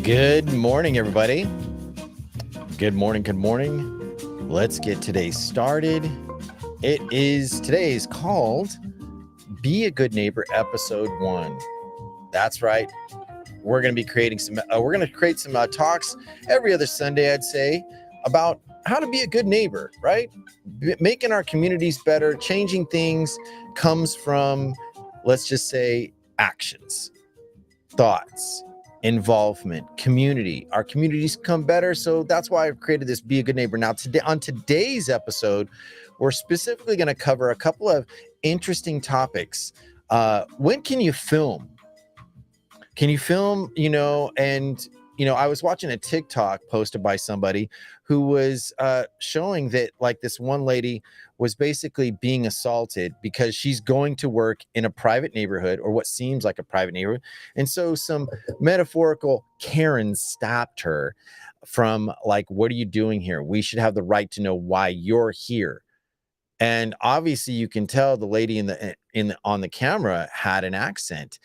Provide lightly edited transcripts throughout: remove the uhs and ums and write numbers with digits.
Good morning, everybody. Good morning. Good morning. Let's get today started. Today's called Be a Good Neighbor, Episode 1. That's right. We're going to be creating some talks every other Sunday, I'd say, about how to be a good neighbor, right? Making our communities better, changing things comes from, let's just say, actions, thoughts, involvement, community. Our communities come better. So that's why I've created this Be a Good Neighbor. Now, on today's episode, we're specifically going to cover a couple of interesting topics. When can you film? Can you film, I was watching a TikTok posted by somebody who was showing that like this one lady was basically being assaulted because she's going to work in a private neighborhood or what seems like a private neighborhood. And so some metaphorical Karens stopped her from like, what are you doing here? We should have the right to know why you're here. And obviously you can tell the lady on the camera had an accent.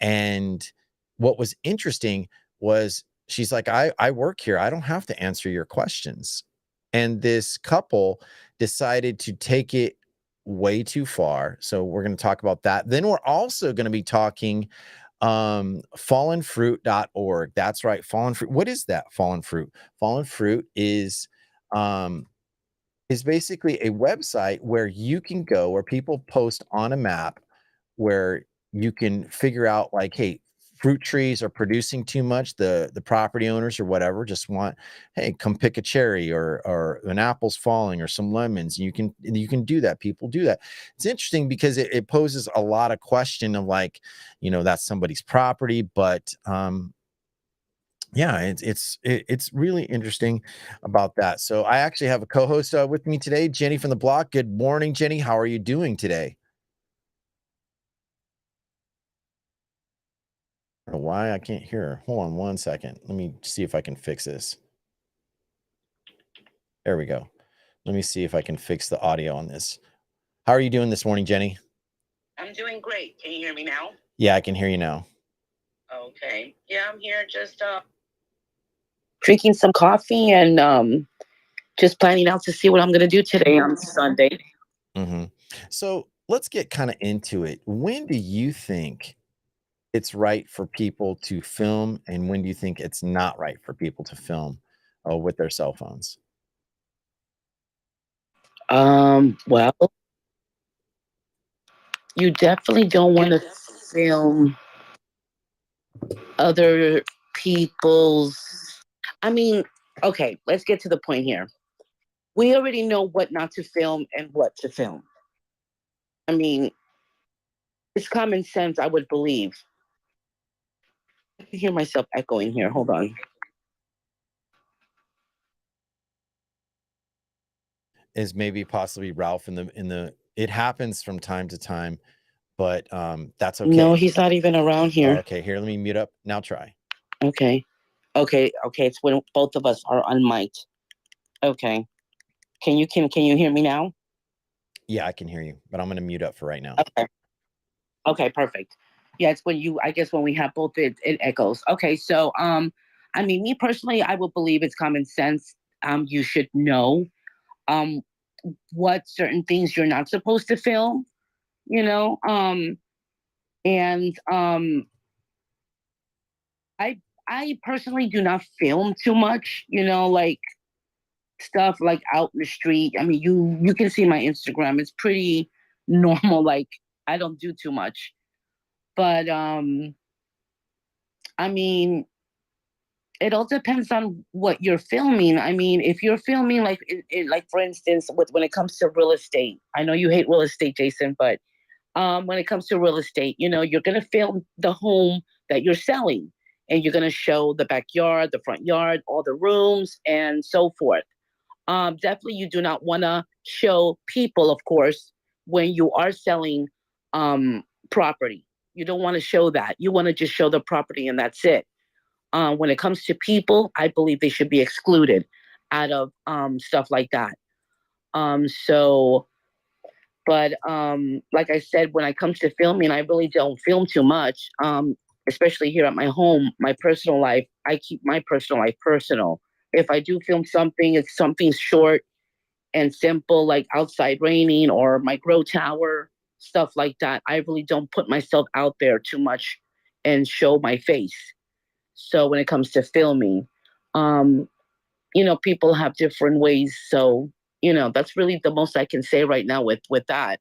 And what was interesting was she's like, I work here. I don't have to answer your questions. And this couple decided to take it way too far. So we're going to talk about that. Then we're also going to be talking fallenfruit.org. That's right. Fallen Fruit. What is that? Fallen Fruit. Fallen Fruit is basically a website where you can go, where people post on a map where you can figure out like, hey, fruit trees are producing too much. The property owners or whatever just want, hey, come pick a cherry or an apple's falling or some lemons. You can do that. People do that. It's interesting because it poses a lot of question of like, that's somebody's property, but yeah, it's really interesting about that. So I actually have a co-host with me today, Jenny from the block. Good morning, Jenny. How are you doing today? I don't know why I can't hear her. Hold on one second. Let me see if I can fix this. There we go. Let me see if I can fix the audio on this. How are you doing this morning, Jenny? I'm doing great. Can you hear me now? Yeah, I can hear you now. Okay. Yeah, I'm here just drinking some coffee and just planning out to see what I'm going to do today on Sunday. Mm-hmm. So let's get kind of into it. When do you think it's right for people to film, and when do you think it's not right for people to film with their cell phones? Well, you definitely don't want to film other people's. I mean, okay, let's get to the point here. We already know what not to film and what to film. I mean, it's common sense, I would believe. I can hear myself echoing here. Hold on. Is maybe possibly Ralph in the it happens from time to time, but that's okay. No, he's not even around here. Okay, here, let me mute up. Now try. Okay. Okay. It's when both of us are unmiked. Okay. Can you hear me now? Yeah, I can hear you, but I'm going to mute up for right now. Okay. Okay, perfect. Yeah, it's when I guess when we have both it echoes. Okay, so I mean me personally, I would believe it's common sense. You should know um what certain things you're not supposed to film, you know. And I I personally do not film too much, like stuff like out in the street. I mean, you can see my Instagram. It's pretty normal. Like I don't do too much. But I mean, it all depends on what you're filming. I mean, if you're filming like like for instance, when it comes to real estate, I know you hate real estate, Jason, but when it comes to real estate, you're gonna film the home that you're selling, and you're gonna show the backyard, the front yard, all the rooms, and so forth. Definitely, you do not want to show people, of course, when you are selling property. You don't want to show that. You want to just show the property and that's it. When it comes to people, I believe they should be excluded out of stuff like that. So, but like I said, when it comes to filming, I really don't film too much. especially here at my home, my personal life, I keep my personal life personal. If I do film something, it's something short and simple, like outside raining or my grow tower, stuff like that. I really don't put myself out there too much and show my face. So when it comes to filming, um, people have different ways. So, that's really the most I can say right now with that.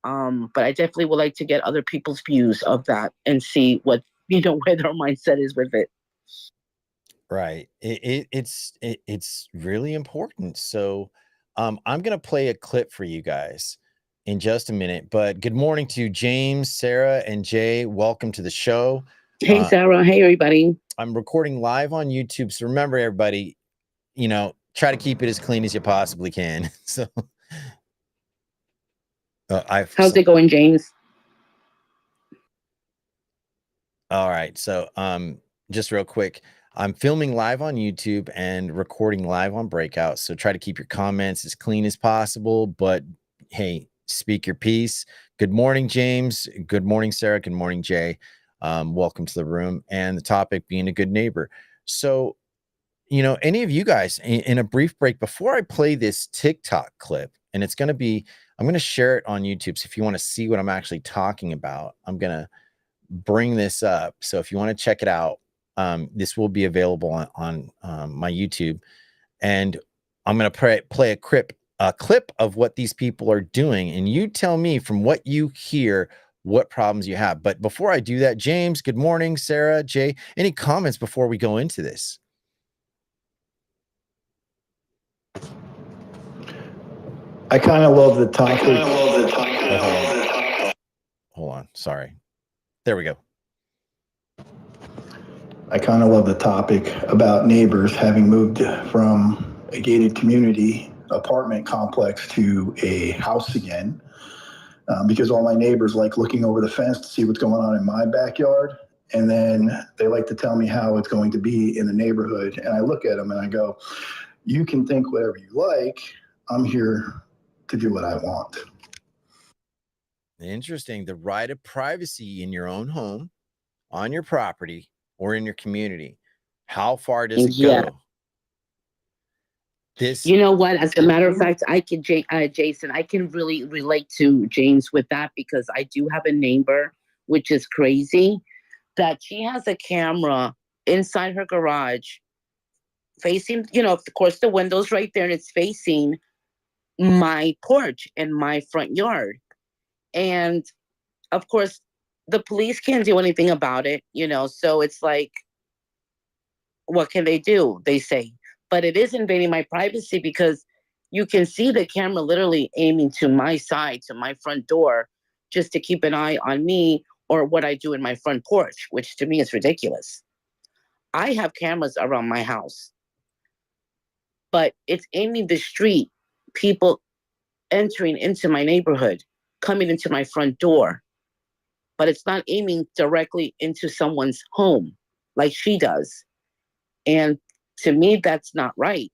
But I definitely would like to get other people's views of that and see what, where their mindset is with it. Right. It's really important. So I'm gonna play a clip for you guys in just a minute. But good morning to James, Sarah, and Jay. Welcome to the show. Hey, Sarah. Hey, everybody. I'm recording live on YouTube. So remember, everybody, try to keep it as clean as you possibly can. So how's it going, James? All right. So just real quick, I'm filming live on YouTube and recording live on Breakout. So try to keep your comments as clean as possible. But hey, speak your piece. Good morning, James. Good morning, Sarah. Good morning, Jay. Welcome to the room. And the topic being a good neighbor. So, any of you guys in a brief break before I play this TikTok clip, and I'm going to share it on YouTube. So if you want to see what I'm actually talking about, I'm going to bring this up. So if you want to check it out, this will be available on my YouTube, and I'm going to play a clip of what these people are doing, and you tell me from what you hear what problems you have. But before I do that, James, good morning. Sarah, Jay, any comments before we go into this? I kind of love the topic. Hold on. Sorry. There we go. I kind of love the topic about neighbors having moved from a gated community apartment complex to a house again, because all my neighbors like looking over the fence to see what's going on in my backyard. And then they like to tell me how it's going to be in the neighborhood. And I look at them and I go, you can think whatever you like. I'm here to do what I want. Interesting. The right of privacy in your own home, on your property, or in your community. How far does it go? You know what? As a matter of fact, Jason, I can really relate to James with that, because I do have a neighbor, which is crazy, that she has a camera inside her garage facing, of course, the window's right there, and it's facing my porch and my front yard. And of course, the police can't do anything about it, so it's like, what can they do? They say. But it is invading my privacy, because you can see the camera literally aiming to my side, to my front door, just to keep an eye on me or what I do in my front porch, which to me is ridiculous. I have cameras around my house, but it's aiming the street, people entering into my neighborhood, coming into my front door, but it's not aiming directly into someone's home like she does. And to me, that's not right.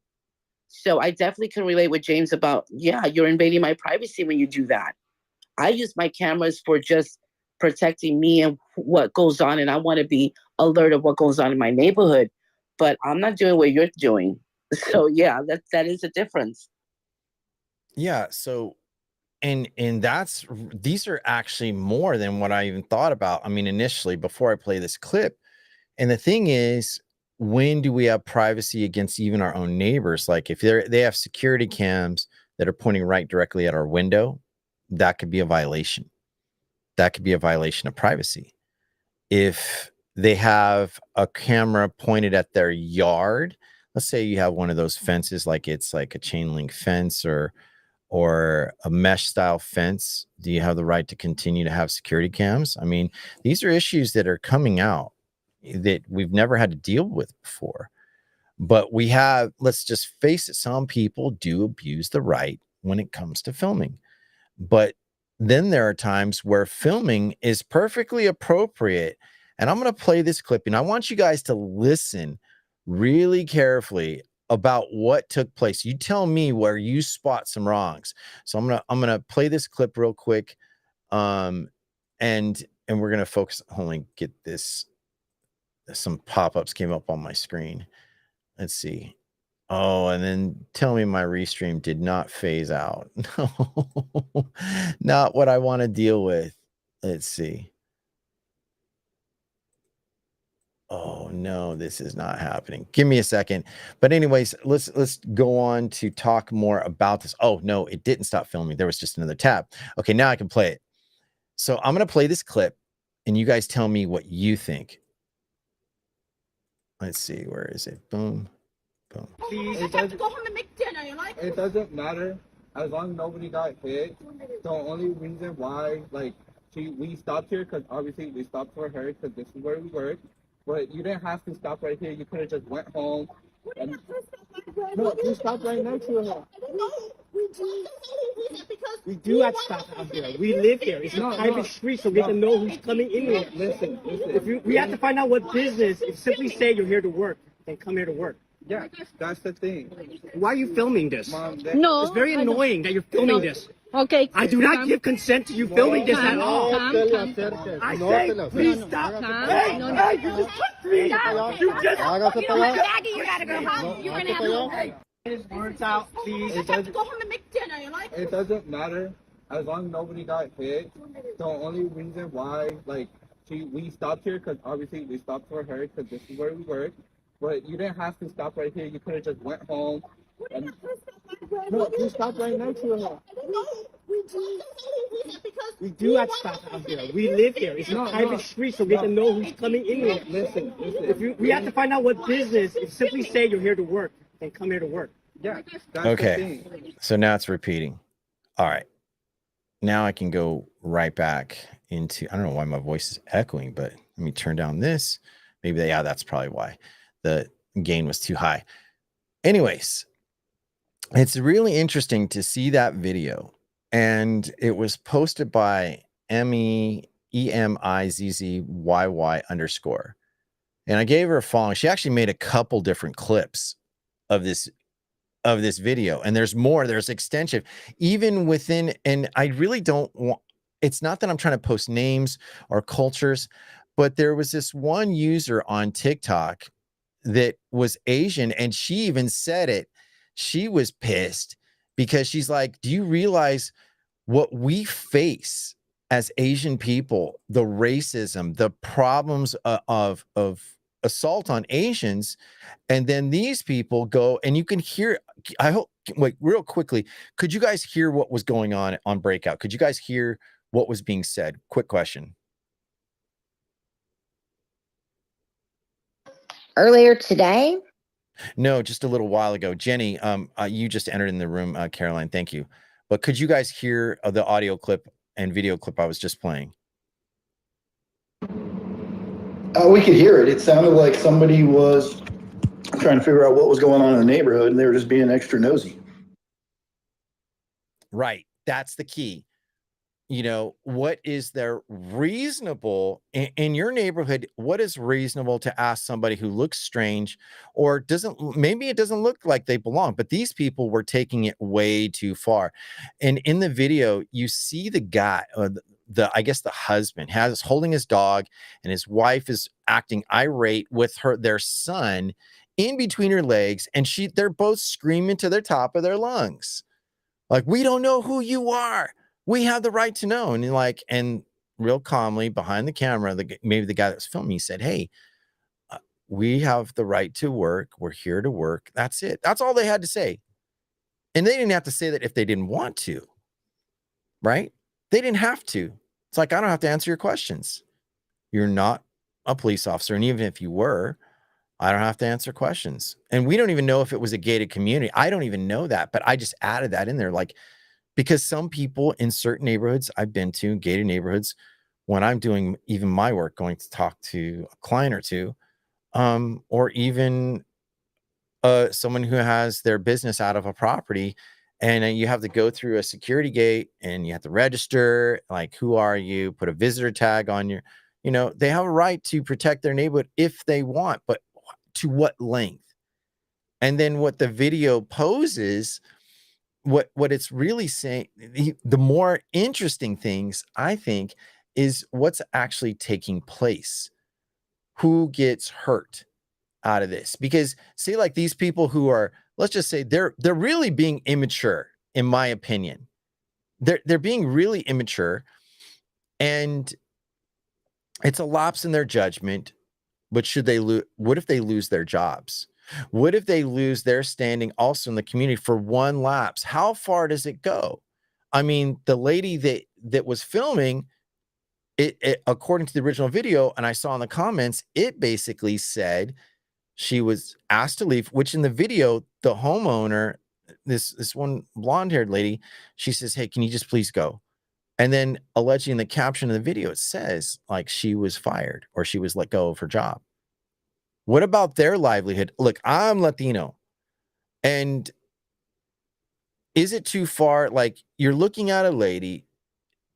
So I definitely can relate with James about, yeah, you're invading my privacy when you do that. I use my cameras for just protecting me and what goes on, and I want to be alert of what goes on in my neighborhood, but I'm not doing what you're doing. So yeah, that is a difference. Yeah. So, and these are actually more than what I even thought about. I mean, initially, before I play this clip, and the thing is, when do we have privacy against even our own neighbors? Like if they have security cams that are pointing right directly at our window, that could be a violation. That could be a violation of privacy. If they have a camera pointed at their yard, let's say you have one of those fences, like it's like a chain link fence or a mesh style fence, do you have the right to continue to have security cams? I mean, these are issues that are coming out that we've never had to deal with before. But let's just face it, some people do abuse the right when it comes to filming. But then there are times where filming is perfectly appropriate. And I'm going to play this clip, and I want you guys to listen really carefully about what took place. You tell me where you spot some wrongs. So I'm going to play this clip real quick. And and we're going to focus, only get this. Some pop-ups came up on my screen. Let's see. Oh, and then tell me my restream did not phase out. No, not what I want to deal with. Let's see. Oh no, this is not happening. Give me a second. But anyways, let's go on to talk more about this. Oh no, it didn't stop filming. There was just another tab. Okay, now I can play it. So I'm going to play this clip and you guys tell me what you think. Let's see, where is it? Boom. Boom. Please, I have to go home and make dinner. It doesn't matter as long as nobody got hit. The only reason why, like, we stopped here because obviously we stopped for her because this is where we work. But you didn't have to stop right here. You could have just went home. And, no, you stopped right next to her. We do have stuff out here. We live here. It's a private street, so we have to know who's coming in here. Listen. We have to find out what business. If simply say you're here to work, then come here to work. Yeah, that's the thing. Why are you filming this? Mom, No. It's very annoying that you're filming this. Okay. I do not give consent to you filming this at all. Calm. I say, please stop. Hey, No. hey, you just touched me. You just. You know what, Maggie? You gotta go home. You're gonna have to. Get his words out, please. I have to go home and make dinner. It doesn't matter as long as nobody got hit. The only reason why, like, we stopped here because obviously we stopped for her because this is where we work. But you didn't have to stop right here. You could have just went home. And, no, you stopped right next to her. We do have stuff out here. We live here. It's a private street, so we have to know who's coming in here. Listen. We have to find out what business. If simply say you're here to work, then come here to work. Yeah, that's Okay. the thing. So now it's repeating. All right. Now I can go right back into, I don't know why my voice is echoing, but let me turn down this. Maybe that's probably why the gain was too high. Anyways, it's really interesting to see that video. And it was posted by EMIZZYY_. And I gave her a follow. She actually made a couple different clips of this video, and there's more. There's extension even within, and I really don't want, it's not that I'm trying to post names or cultures, but there was this one user on TikTok that was Asian, and she even said it. She was pissed because she's like, do you realize what we face as Asian people, the racism, the problems of assault on Asians? And then these people go, and you can hear, I hope, wait, real quickly, could you guys hear what was going on Breakout? Could you guys hear what was being said? Quick question. Earlier today? No, just a little while ago. Jenny, you just entered in the room, Caroline, thank you. But could you guys hear the audio clip and video clip I was just playing? We could hear it. It sounded like somebody was trying to figure out what was going on in the neighborhood, and they were just being extra nosy. Right. That's the key. You know, what is there reasonable in your neighborhood? What is reasonable to ask somebody who looks strange or maybe it doesn't look like they belong, but these people were taking it way too far. And in the video, you see the guy, I guess the husband holding his dog, and his wife is acting irate with their son in between her legs. And they're both screaming to the top of their lungs. Like, we don't know who you are. We have the right to know. And real calmly behind the camera, maybe the guy that was filming, he said, hey, we have the right to work. We're here to work. That's it. That's all they had to say. And they didn't have to say that if they didn't want to, right? They didn't have to. It's like, I don't have to answer your questions. You're not a police officer. And even if you were, I don't have to answer questions. And we don't even know if it was a gated community. I don't even know that, but I just added that in there. Like, because some people in certain neighborhoods I've been to, gated neighborhoods, when I'm doing even my work, going to talk to a client or two, or even someone who has their business out of a property, and you have to go through a security gate and you have to register, like, who are you? Put a visitor tag on your, they have a right to protect their neighborhood if they want, but to what length? And then what the video poses, what it's really saying, the more interesting things, I think, is what's actually taking place. Who gets hurt out of this? Because see, like these people who are, let's just say they're really being immature, in my opinion. They're being really immature, and it's a lapse in their judgment. But should they lose? What if they lose their jobs? What if they lose their standing also in the community for one lapse? How far does it go? I mean, the lady that was filming it, according to the original video, and I saw in the comments, it basically said she was asked to leave, which in the video, the homeowner, this one blonde-haired lady, she says, "Hey, can you just please go?" And then allegedly in the caption of the video, it says like she was fired or she was let go of her job. What about their livelihood? Look, I'm Latino. And is it too far? Like you're looking at a lady,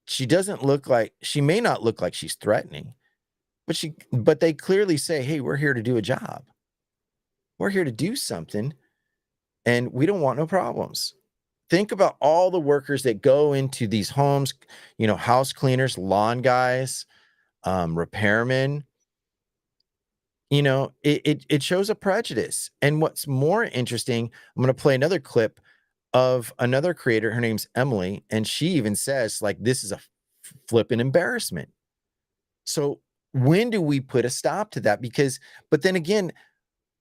she may not look like she's threatening, but they clearly say, "Hey, we're here to do a job. We're here to do something, and we don't want no problems." Think about all the workers that go into these homes, house cleaners, lawn guys, repairmen. It shows a prejudice. And what's more interesting, I'm going to play another clip of another creator. Her name's Emily, and she even says, like, this is a flipping embarrassment. So when do we put a stop to that? But then again,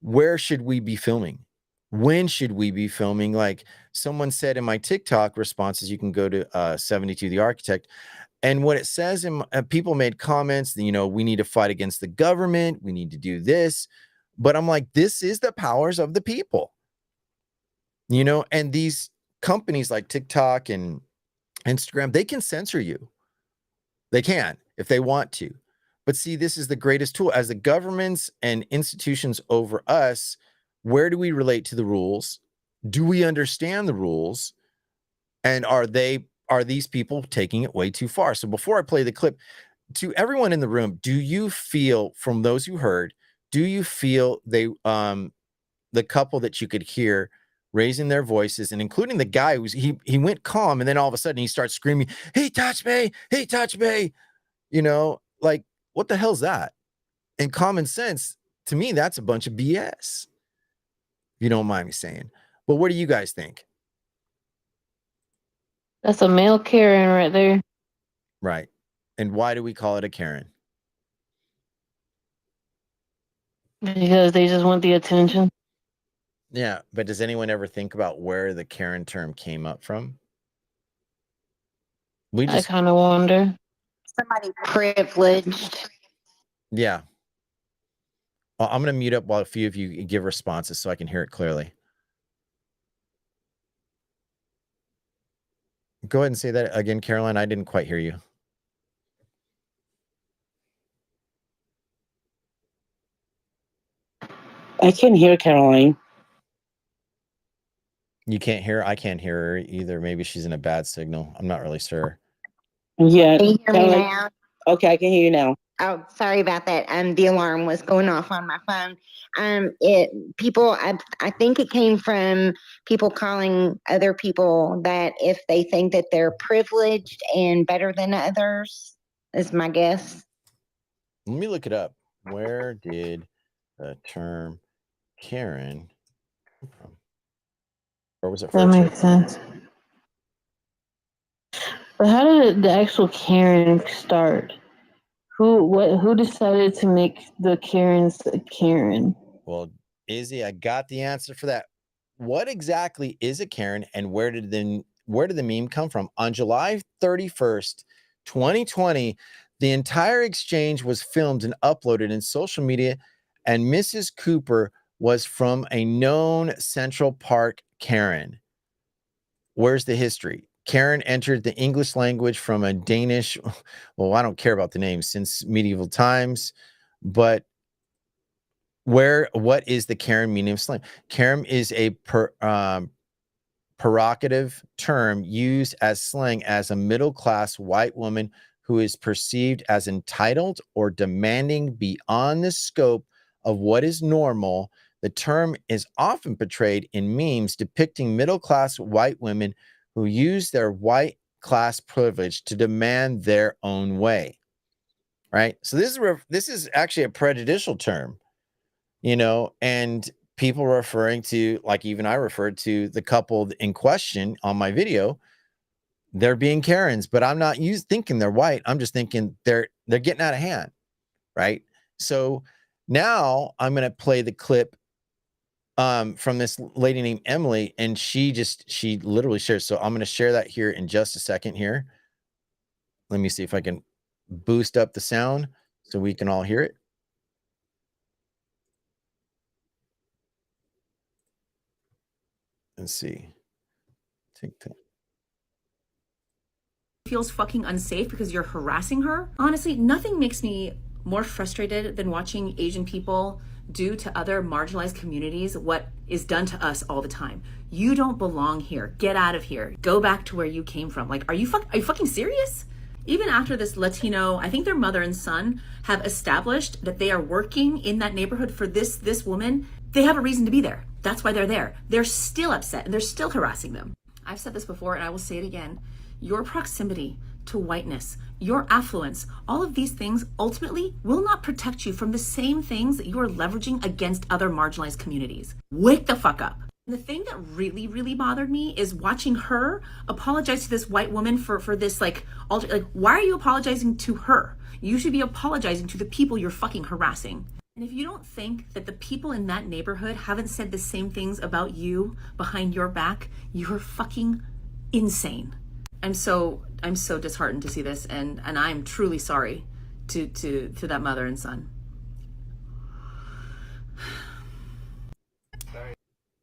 where should we be filming? When should we be filming? Like someone said in my TikTok responses, you can go to 72 the Architect. And what it says, people made comments that, we need to fight against the government. We need to do this. But I'm like, this is the powers of the people, and these companies like TikTok and Instagram, they can censor you. They can if they want to. But see, this is the greatest tool. As the governments and institutions over us, where do we relate to the rules? Do we understand the rules? And are these people taking it way too far? So before I play the clip, to everyone in the room, do you feel, from those who heard, do you feel the couple that you could hear raising their voices, and including the guy he went calm, and then all of a sudden he starts screaming, "He touched me! He touched me!" Like, what the hell's that? In common sense, to me, that's a bunch of BS. If you don't mind me saying. But what do you guys think? That's a male Karen right there. Right. And why do we call it a Karen? Because they just want the attention. Yeah, but does anyone ever think about where the Karen term came up from? I kind of wonder. Somebody privileged. Yeah. Well, I'm going to mute up while a few of you give responses so I can hear it clearly. Go ahead and say that again, Caroline. I didn't quite hear you. I can hear Caroline. You can't hear her? I can't hear her either. Maybe she's in a bad signal. I'm not really sure. Yeah. Can you hear me Caroline, now? okay, I can hear you now. Oh, sorry about that. The alarm was going off on my phone. I think it came from people calling other people that if they think that they're privileged and better than others, is my guess. Let me look it up. Where did the term Karen come from? Or was it That first? makes sense. But how did the actual Karen start? Who decided to make the Karens a Karen? Well, Izzy, I got the answer for that. What exactly is a Karen, and where did the meme come from? On July 31st, 2020, the entire exchange was filmed and uploaded in social media, and Mrs. Cooper was from a known Central Park Karen. Where's the history? Karen entered the English language from a Danish, well, I don't care about the name, since medieval times, but what is the Karen meaning of slang? Karen is a pejorative term used as slang as a middle-class white woman who is perceived as entitled or demanding beyond the scope of what is normal. The term is often portrayed in memes depicting middle-class white women who use their white class privilege to demand their own way. right? So this is actually a prejudicial term, and people referring to, like even I referred to the couple in question on my video. They're being Karens, but I'm not thinking they're white. I'm just thinking they're getting out of hand, right? So now I'm going to play the clip from this lady named Emily, and she literally shares. So I'm going to share that here in just a second here. Let me see if I can boost up the sound so we can all hear it. Let's see. Feels fucking unsafe because you're harassing her. Honestly, nothing makes me more frustrated than watching Asian people do to other marginalized communities what is done to us all the time. You don't belong here. Get out of here. Go back to where you came from. Like, are you fucking serious? Even after this Latino, I think their mother and son have established that they are working in that neighborhood for this woman, they have a reason to be there. That's why they're there. They're still upset and they're still harassing them. I've said this before and I will say it again. Your proximity to whiteness, your affluence, all of these things ultimately will not protect you from the same things that you are leveraging against other marginalized communities. Wake the fuck up. The thing that really, really bothered me is watching her apologize to this white woman for this why are you apologizing to her? You should be apologizing to the people you're fucking harassing. And if you don't think that the people in that neighborhood haven't said the same things about you behind your back, you're fucking insane. I'm so disheartened to see this, and I'm truly sorry to that mother and son.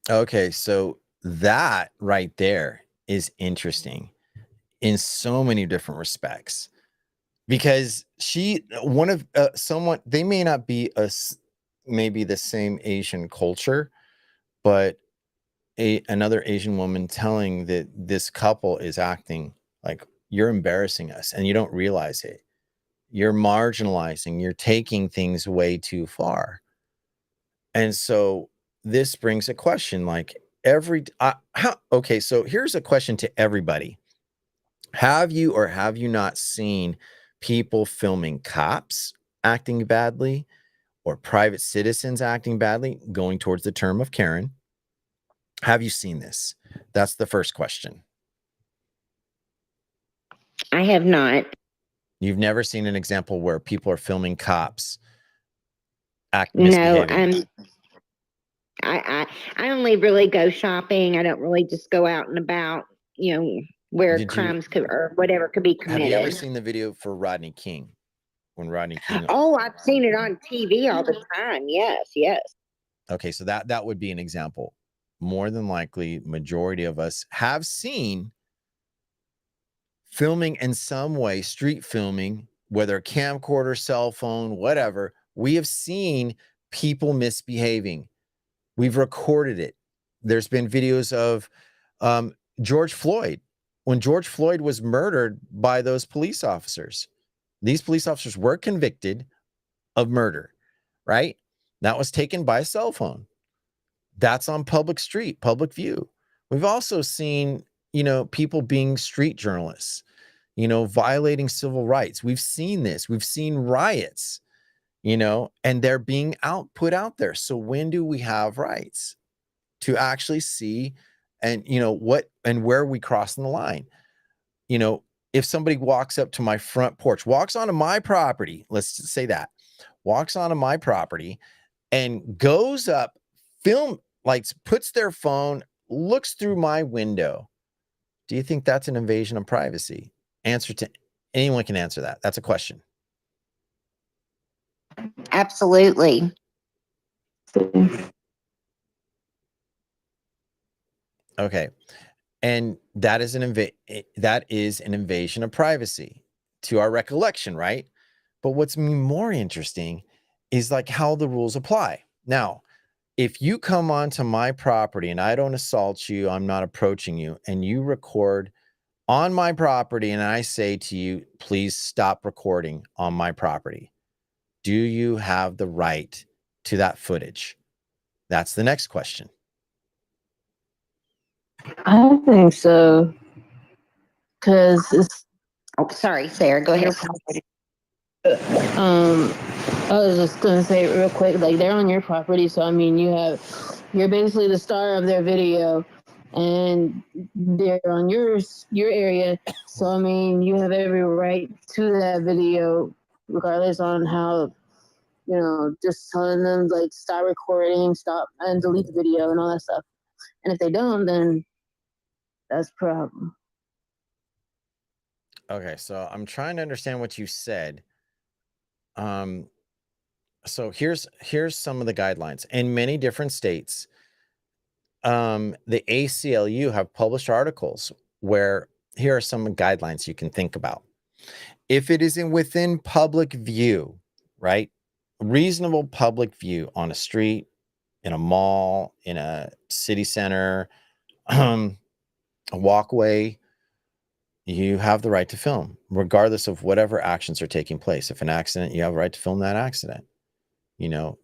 Okay, so that right there is interesting in so many different respects, because they may not be maybe the same Asian culture, but another Asian woman telling that this couple is acting like, you're embarrassing us and you don't realize it. You're marginalizing, you're taking things way too far. And so this brings a question like okay, so here's a question to everybody. Have you or have you not seen people filming cops acting badly or private citizens acting badly, going towards the term of Karen? Have you seen this? That's the first question. I have not. You've never seen an example where people are filming cops act misbehaving? No, I only really go shopping. I don't really just go out and about, where crimes could or whatever could be committed. Have you ever seen the video for Rodney King? When Rodney King. Oh, I've seen it on TV all the time. Yes. Okay, so that would be an example. More than likely, majority of us have seen filming in some way, street filming, whether camcorder, cell phone, whatever. We have seen people misbehaving. We've recorded it. There's been videos of George Floyd. When George Floyd was murdered by those police officers, these police officers were convicted of murder, right? That was taken by a cell phone. That's on public street, public view. We've also seen, people being street journalists, violating civil rights. We've seen this. We've seen riots, and they're being put out there. So when do we have rights to actually see and, what and where are we crossing the line? If somebody walks up to my front porch, walks onto my property, let's say that, walks onto my property and goes up, puts their phone, looks through my window. Do you think that's an invasion of privacy? Anyone can answer that. That's a question. Absolutely. Okay. And that is an invasion of privacy to our recollection, right? But what's more interesting is like how the rules apply. Now, if you come onto my property and I don't assault you, I'm not approaching you, and you record on my property and I say to you, please stop recording on my property, do you have the right to that footage? That's the next question. I think so. Because it's. Oh, sorry, Sarah. Go ahead. I was just gonna say real quick, like they're on your property, so I mean, you're basically the star of their video, and they're on your area, so I mean, you have every right to that video, regardless on how, just telling them like stop recording, stop and delete the video and all that stuff. And if they don't, then that's a problem. Okay, so I'm trying to understand what you said. So here's some of the guidelines. In many different states, the ACLU have published articles where here are some guidelines you can think about. If it is within public view, right? Reasonable public view on a street, in a mall, in a city center, a walkway, you have the right to film, regardless of whatever actions are taking place. If an accident, you have a right to film that accident.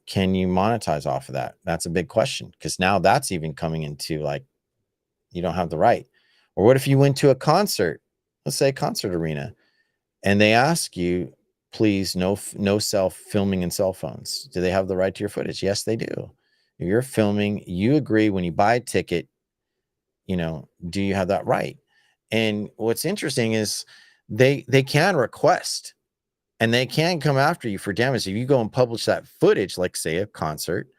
Can you monetize off of that? That's a big question, because now that's even coming into like, you don't have the right. Or what if you went to a concert, let's say a concert arena, and they ask you, please, no self filming in cell phones. Do they have the right to your footage? Yes, they do. If you're filming, you agree when you buy a ticket, do you have that right? And what's interesting is they can request and they can come after you for damage. If you go and publish that footage, like say a concert,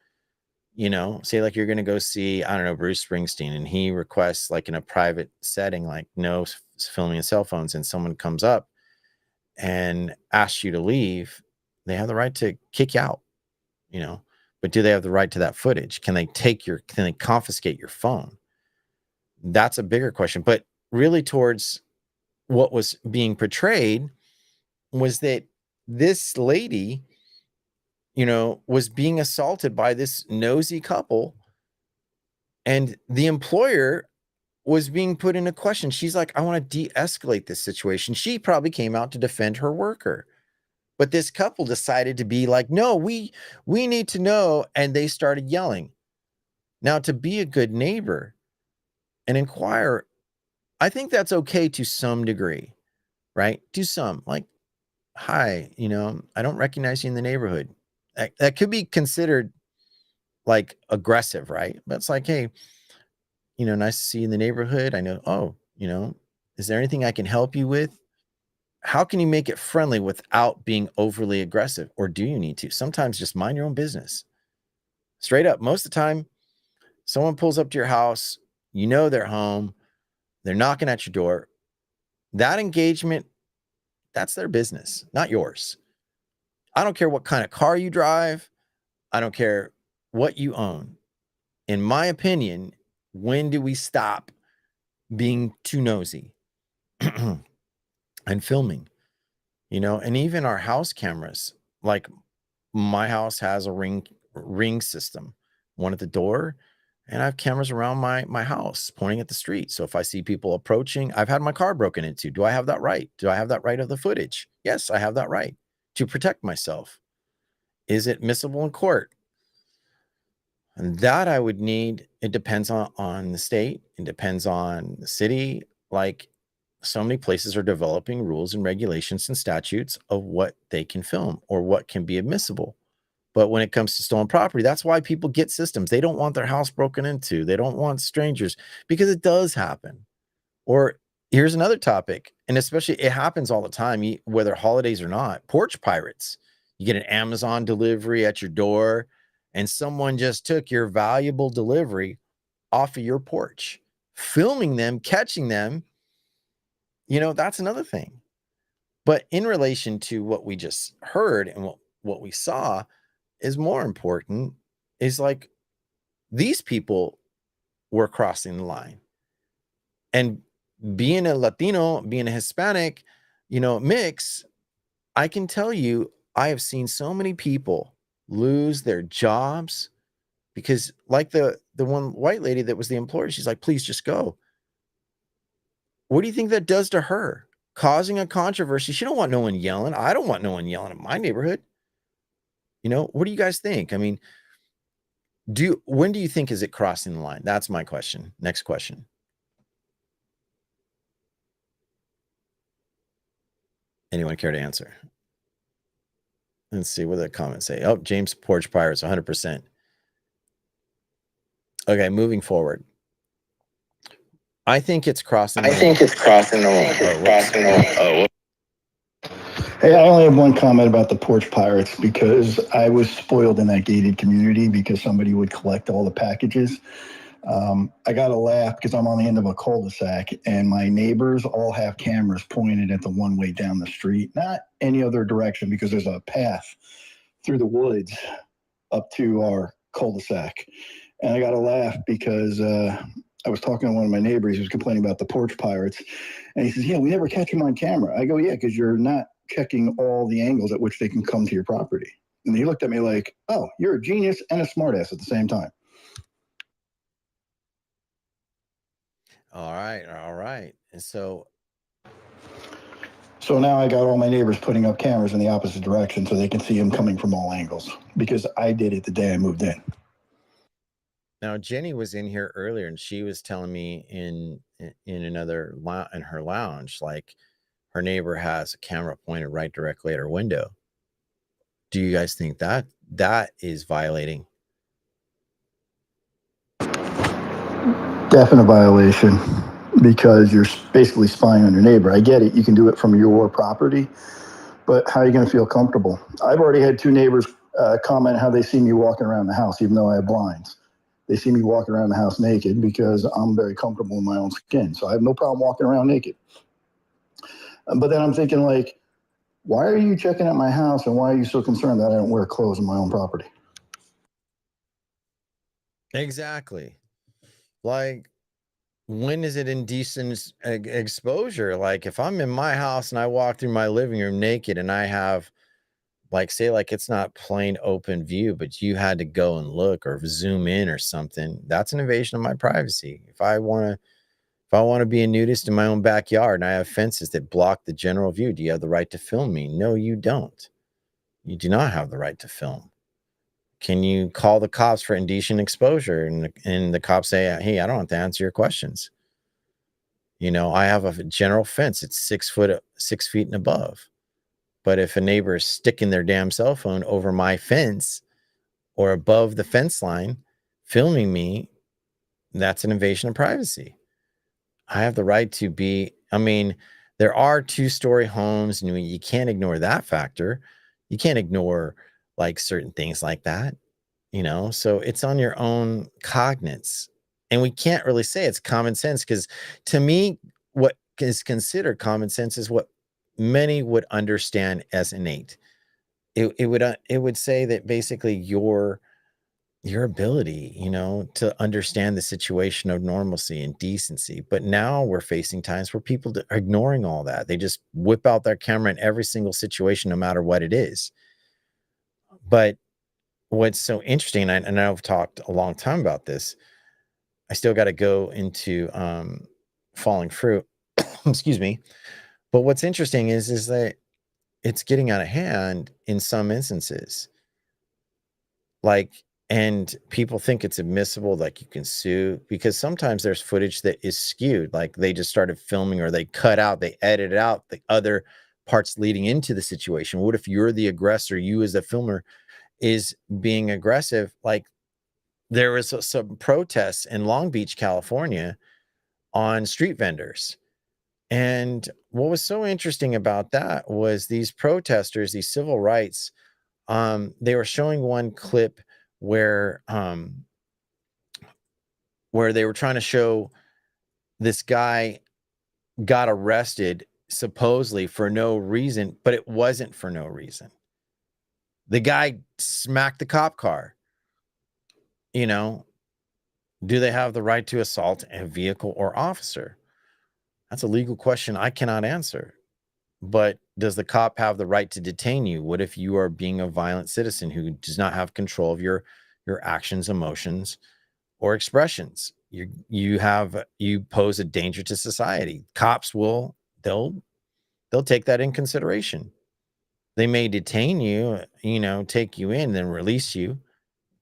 say like you're going to go see, I don't know, Bruce Springsteen, and he requests like in a private setting, like no filming in cell phones, and someone comes up and asks you to leave, they have the right to kick you out, but do they have the right to that footage? Can they confiscate your phone? That's a bigger question. But really towards what was being portrayed was that this lady, was being assaulted by this nosy couple, and the employer was being put in a question. She's like, I want to de-escalate this situation. She probably came out to defend her worker, but this couple decided to be like, no, we need to know. And they started yelling. Now, to be a good neighbor and inquire, I think that's okay to some degree, right? To some, like, hi, I don't recognize you in the neighborhood. That could be considered like aggressive, right? But it's like, hey, nice to see you in the neighborhood. I know, is there anything I can help you with? How can you make it friendly without being overly aggressive? Or do you need to? Sometimes just mind your own business. Straight up. Most of the time, someone pulls up to your house, they're home, they're knocking at your door. That engagement, that's their business, not yours. I don't care what kind of car you drive. I don't care what you own. In my opinion, when do we stop being too nosy and filming? And even our house cameras, like my house has a ring system, one at the door, and I have cameras around my house pointing at the street. So if I see people approaching, I've had my car broken into. Do I have that right? Do I have that right of the footage? Yes, I have that right to protect myself. Is it admissible in court? And that I would need, it depends on the state. It depends on the city. Like, so many places are developing rules and regulations and statutes of what they can film or what can be admissible. But when it comes to stolen property, that's why people get systems. They don't want their house broken into. They don't want strangers, because it does happen. Or here's another topic, and especially it happens all the time, whether holidays or not, porch pirates. You get an Amazon delivery at your door, and someone just took your valuable delivery off of your porch, filming them, catching them. That's another thing. But in relation to what we just heard and what we saw is more important, is like these people were crossing the line. And being a Latino, being a Hispanic, mix, I can tell you, I have seen so many people lose their jobs because, like the one white lady that was the employer, she's like, please just go. What do you think that does to her? Causing a controversy. She don't want no one yelling. I don't want no one yelling in my neighborhood. What do you guys think? I mean, when do you think is it crossing the line? That's my question. Next question. Anyone care to answer? Let's see what the comments say. Oh, James Porch Pirates, 100%. Okay, moving forward. I think it's crossing. Hey, I only have one comment about the Porch Pirates because I was spoiled in that gated community because somebody would collect all the packages. I got to laugh because I'm on the end of a cul-de-sac and my neighbors all have cameras pointed at the one way down the street, not any other direction because there's a path through the woods up to our cul-de-sac. And I got to laugh because I was talking to one of my neighbors who was complaining about the Porch Pirates. And he says, yeah, we never catch them on camera. I go, yeah, because you're not checking all the angles at which they can come to your property. And he looked at me like, oh, you're a genius and a smartass at the same time. All right. And so now I got all my neighbors putting up cameras in the opposite direction so they can see them coming from all angles because I did it the day I moved in. now Jenny was in here earlier and she was telling me in another in her lounge, like her neighbor has a camera pointed right directly at her window. Do you guys think that is violating? Definite violation because you're basically spying on your neighbor. I get it. You can do it from your property, but how are you going to feel comfortable? I've already had two neighbors comment how they see me walking around the house, even though I have blinds. They see me walking around the house naked because I'm very comfortable in my own skin. So I have no problem walking around naked. But then I'm thinking, like, why are you checking at my house and why are you so concerned that I don't wear clothes on my own property? Exactly. Like, when is it indecent exposure? Like, if I'm in my house and I walk through my living room naked and I have, like, say, like, it's not plain open view, but you had to go and look or zoom in or something, that's an invasion of my privacy. If I want to be a nudist in my own backyard and I have fences that block the general view, do you have the right to film me? No, you don't. You do not have the right to film. Can you call the cops for indecent exposure? And the cops say, hey, I don't have to answer your questions. You know, I have a general fence. It's 6 feet and above. But if a neighbor is sticking their damn cell phone over my fence or above the fence line, filming me, that's an invasion of privacy. I have the right to be, I mean, there are 2-story homes and you can't ignore that factor. You can't ignore like certain things like that, you know? So it's on your own cognizance. And we can't really say it's common sense because to me, what is considered common sense is what many would understand as innate. It would say that basically your ability, you know, to understand the situation of normalcy and decency. But now we're facing times where people are ignoring all that. They just whip out their camera in every single situation, no matter what it is. But what's so interesting, and I've talked a long time about this, I still got to go into falling fruit. Excuse me. But what's interesting is that it's getting out of hand in some instances. Like, and people think it's admissible, like you can sue, because sometimes there's footage that is skewed. Like they just started filming or they cut out, they edited out the other parts leading into the situation. What if you're the aggressor? You as the filmer is being aggressive. Like there was some protests in Long Beach, California on street vendors. And what was so interesting about that was these protesters, these civil rights, they were showing one clip where they were trying to show this guy got arrested supposedly for no reason, but it wasn't for no reason. The guy smacked the cop car. You know, do they have the right to assault a vehicle or officer? That's a legal question I cannot answer. But does the cop have the right to detain you? What if you are being a violent citizen who does not have control of your actions, emotions, or expressions? You pose a danger to society. Cops they'll take that in consideration. They may detain you, you know, take you in, then release you,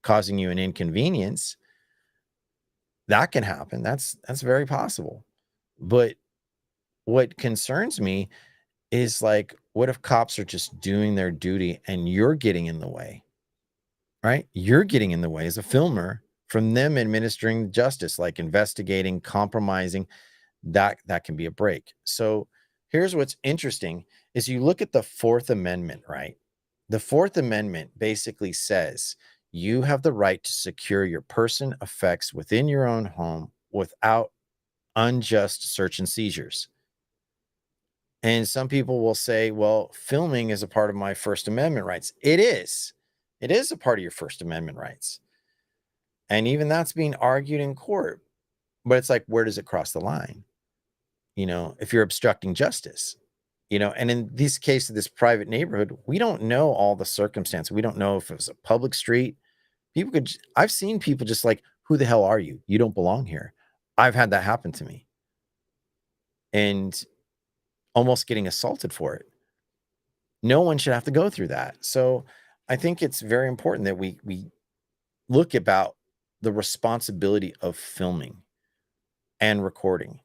causing you an inconvenience. That can happen. That's very possible. But what concerns me is like What if cops are just doing their duty and you're getting in the way, right? You're getting in the way as a filmer from them administering justice, like investigating, compromising. That can be a break. So here's what's interesting is you look at the Fourth Amendment, right? The Fourth Amendment basically says you have the right to secure your person effects within your own home without unjust search and seizures. And some people will say, well, filming is a part of my First Amendment rights. It is. It is a part of your First Amendment rights. And even that's being argued in court. But it's like, where does it cross the line? You know, if you're obstructing justice, you know, and in this case of this private neighborhood, we don't know all the circumstances. We don't know if it was a public street. I've seen people just like, who the hell are you? You don't belong here. I've had that happen to me. And almost getting assaulted for it. No one should have to go through that. So I think it's very important that we look about the responsibility of filming and recording.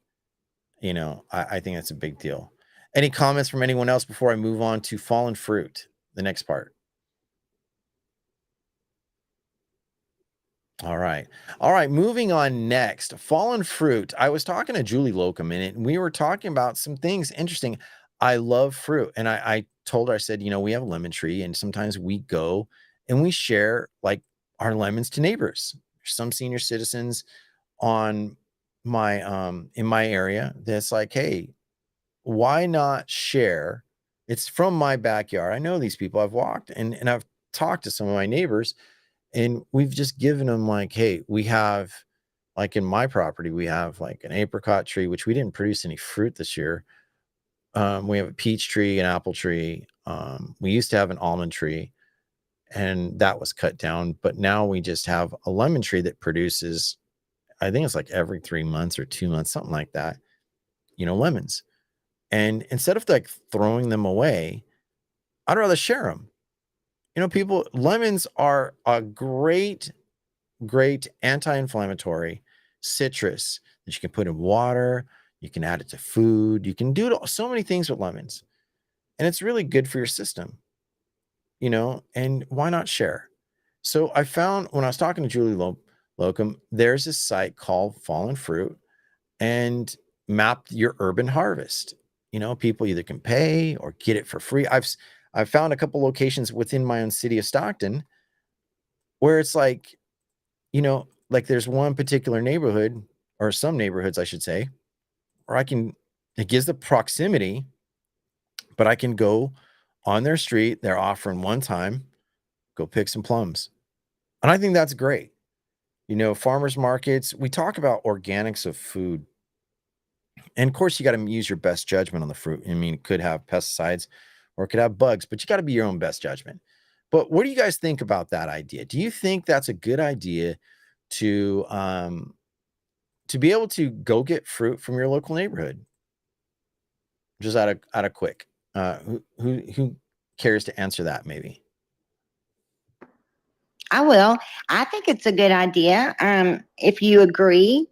You know, I think that's a big deal. Any comments from anyone else before I move on to Fallen Fruit, the next part? All right. Moving on next. Fallen Fruit. I was talking to Julie Locum in it, and we were talking about some things interesting. I love fruit. And I told her, I said, you know, we have a lemon tree, and sometimes we go and we share like our lemons to neighbors. Some senior citizens on my in my area that's like, hey, why not share? It's from my backyard. I know these people. I've walked and I've talked to some of my neighbors. And we've just given them like, hey, we have, like in my property, we have like an apricot tree, which we didn't produce any fruit this year. We have a peach tree, an apple tree. We used to have an almond tree and that was cut down. But now we just have a lemon tree that produces, I think it's like every 3 months or 2 months, something like that, you know, lemons. And instead of like throwing them away, I'd rather share them. You know, lemons are a great anti-inflammatory citrus that you can put in water. You can add it to food. You can do so many things with lemons. And it's really good for your system, you know, and why not share? So I found when I was talking to Julie Locum, there's this site called Fallen Fruit and map your urban harvest. You know, people either can pay or get it for free. I've found a couple locations within my own city of Stockton where it's like, you know, like there's one particular neighborhood or some neighborhoods, I should say, where it gives the proximity, but I can go on their street. They're offering one time, go pick some plums. And I think that's great. You know, farmers markets, we talk about organics of food. And of course, you got to use your best judgment on the fruit. I mean, it could have pesticides or it could have bugs, but you got to be your own best judgment. But what do you guys think about that idea? Do you think that's a good idea to be able to go get fruit from your local neighborhood? Just out of quick, who cares to answer that? Maybe I will. I think it's a good idea. If you agree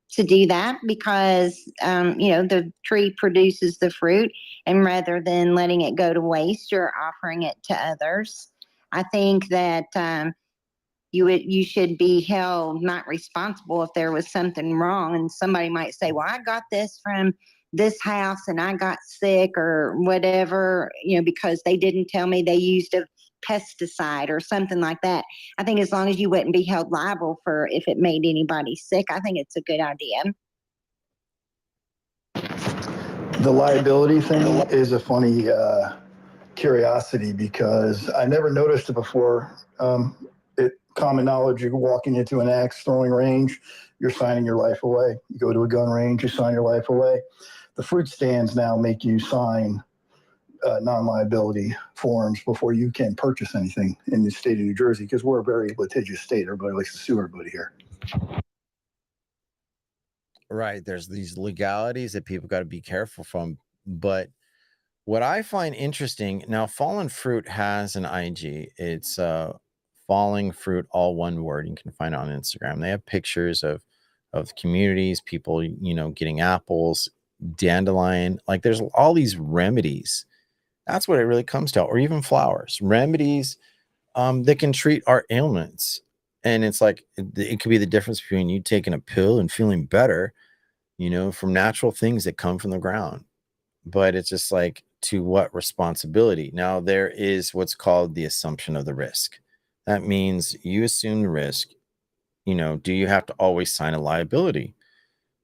to do that, because you know, the tree produces the fruit, and rather than letting it go to waste, you're offering it to others. I think that you should be held not responsible if there was something wrong, and somebody might say, well, I got this from this house and I got sick or whatever, you know, because they didn't tell me they used a pesticide or something like that. I think as long as you wouldn't be held liable for if it made anybody sick, I think it's a good idea. The liability thing is a funny curiosity because I never noticed it before. Common knowledge, you're walking into an axe throwing range, you're signing your life away. You go to a gun range, you sign your life away. The fruit stands now make you sign non-liability forms before you can purchase anything in the state of New Jersey, because we're a very litigious state. Everybody likes to sue everybody here. right. There's these legalities that people got to be careful from. But what I find interesting now, Fallen Fruit has an IG. It's Falling Fruit, all one word. You can find it on Instagram. They have pictures of communities, people, you know, getting apples, dandelion. Like there's all these remedies That's what it really comes to, or even flowers, remedies that can treat our ailments. And it's like it could be the difference between you taking a pill and feeling better, from natural things that come from the ground. But it's just like, to what responsibility? Now, there is what's called the assumption of the risk. That means you assume the risk. Do you have to always sign a liability?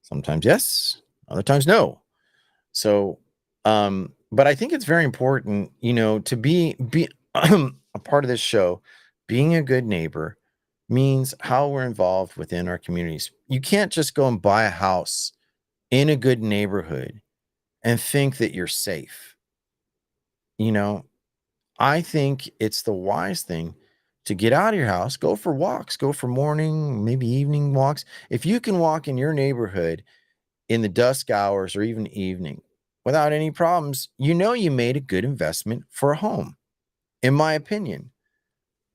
Sometimes yes, other times no. So, but I think it's very important, to be a part of this show. Being a good neighbor means how we're involved within our communities. You can't just go and buy a house in a good neighborhood and think that you're safe. I think it's the wise thing to get out of your house, go for walks, go for morning, maybe evening walks. If you can walk in your neighborhood in the dusk hours or even evening without any problems, you made a good investment for a home, in my opinion.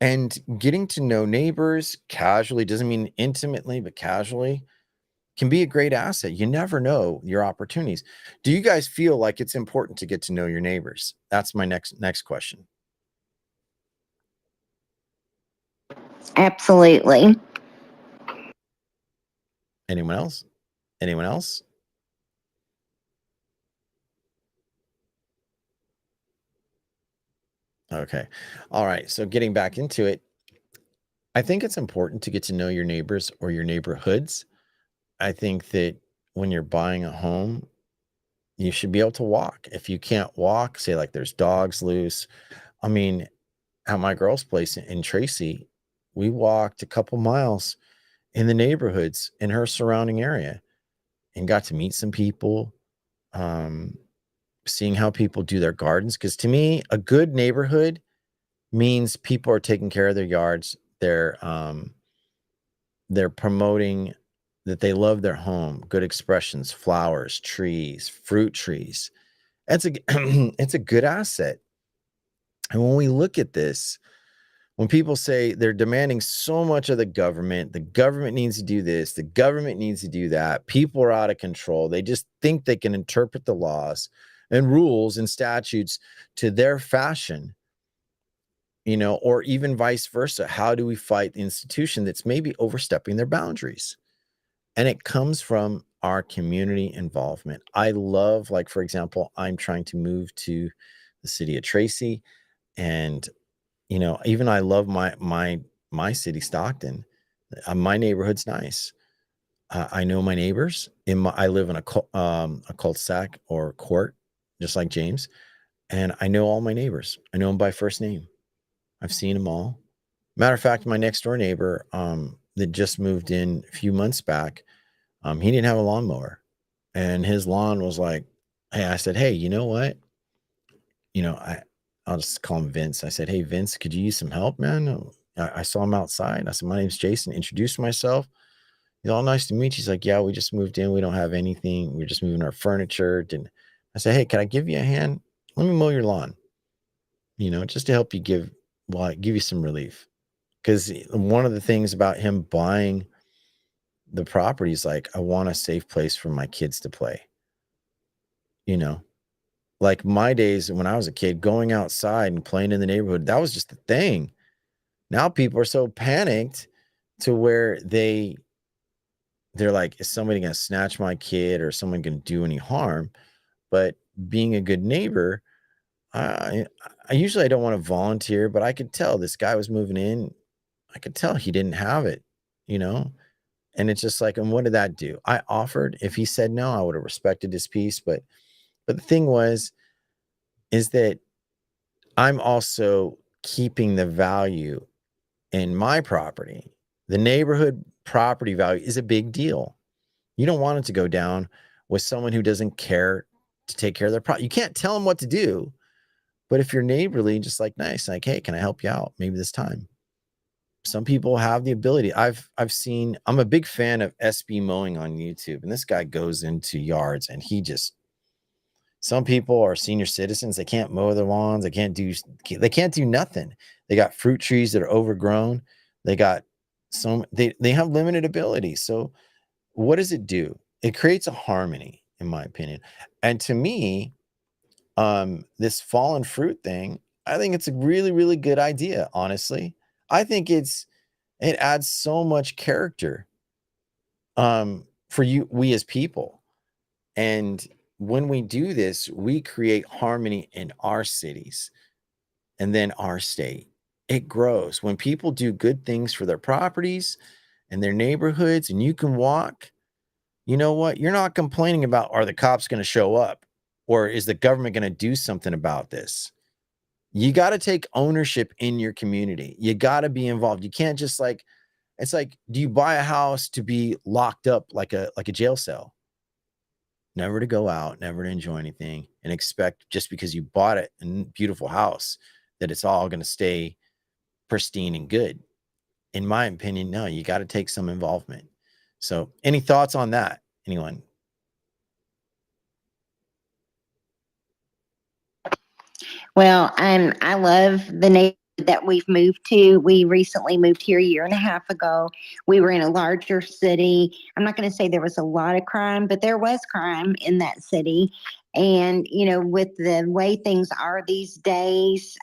And getting to know neighbors casually, doesn't mean intimately, but casually, can be a great asset. You never know your opportunities. Do you guys feel like it's important to get to know your neighbors? That's my next question. Absolutely. Anyone else? Anyone else? Okay. All right. So getting back into it, I think it's important to get to know your neighbors or your neighborhoods. I think that when you're buying a home, you should be able to walk. If you can't walk, say like there's dogs loose. I mean, at my girl's place in Tracy, we walked a couple miles in the neighborhoods in her surrounding area and got to meet some people, seeing how people do their gardens. Because to me, a good neighborhood means people are taking care of their yards. They're promoting that they love their home, good expressions, flowers, trees, fruit trees. It's a good asset. And when we look at this, when people say they're demanding so much of the government needs to do this, the government needs to do that, people are out of control. They just think they can interpret the laws and rules and statutes to their fashion, or even vice versa. How do we fight the institution that's maybe overstepping their boundaries? And it comes from our community involvement. I love, like, for example, I'm trying to move to the city of Tracy, and even I love my city, Stockton. My neighborhood's nice. I know my neighbors. I live in a cul-de-sac or court, just like James, and I know all my neighbors. I know them by first name. I've seen them all. Matter of fact, my next door neighbor, that just moved in a few months back, he didn't have a lawnmower, and his lawn was like, hey, I said, hey, you know what? I'll just call him Vince. I said, hey, Vince, could you use some help, man? I saw him outside. I said, my name's Jason. Introduced myself. He's all, nice to meet you. He's like, yeah, we just moved in. We don't have anything. We're just moving our furniture. And I said, hey, can I give you a hand? Let me mow your lawn, just to help you give you some relief. Because one of the things about him buying the property is like, I want a safe place for my kids to play. Like my days when I was a kid, going outside and playing in the neighborhood, that was just the thing. Now people are so panicked to where they're like, is somebody going to snatch my kid, or someone going to do any harm? But being a good neighbor, I usually I don't want to volunteer, but I could tell this guy was moving in. I could tell he didn't have it, and it's just like, and what did that do? I offered. If he said no, I would have respected his peace. But the thing is that I'm also keeping the value in my property. The neighborhood property value is a big deal. You don't want it to go down with someone who doesn't care to take care of their property. You can't tell them what to do, but if you're neighborly, just like nice, like, hey, can I help you out? Maybe this time. Some people have the ability. I'm a big fan of SB Mowing on YouTube, and this guy goes into yards and some people are senior citizens. They can't mow their lawns. They can't do nothing. They got fruit trees that are overgrown. They got they have limited ability. So what does it do? It creates a harmony, in my opinion. And to me, this fallen fruit thing, I think it's a really, really good idea, honestly. I think it adds so much character for we as people. And when we do this, we create harmony in our cities and then our state. It grows. When people do good things for their properties and their neighborhoods, and you can walk, you know what? You're not complaining about, are the cops going to show up? Or is the government going to do something about this? You got to take ownership in your community. You got to be involved. You can't just it's like, do you buy a house to be locked up like a jail cell? Never to go out, never to enjoy anything, and expect just because you bought it in a beautiful house that it's all going to stay pristine and good. In my opinion, no, you got to take some involvement. So any thoughts on that? Anyone? Well, I love the neighborhood that we've moved to. We recently moved here a year and a half ago. We were in a larger city. I'm not going to say there was a lot of crime, but there was crime in that city. And, you know, with the way things are these days,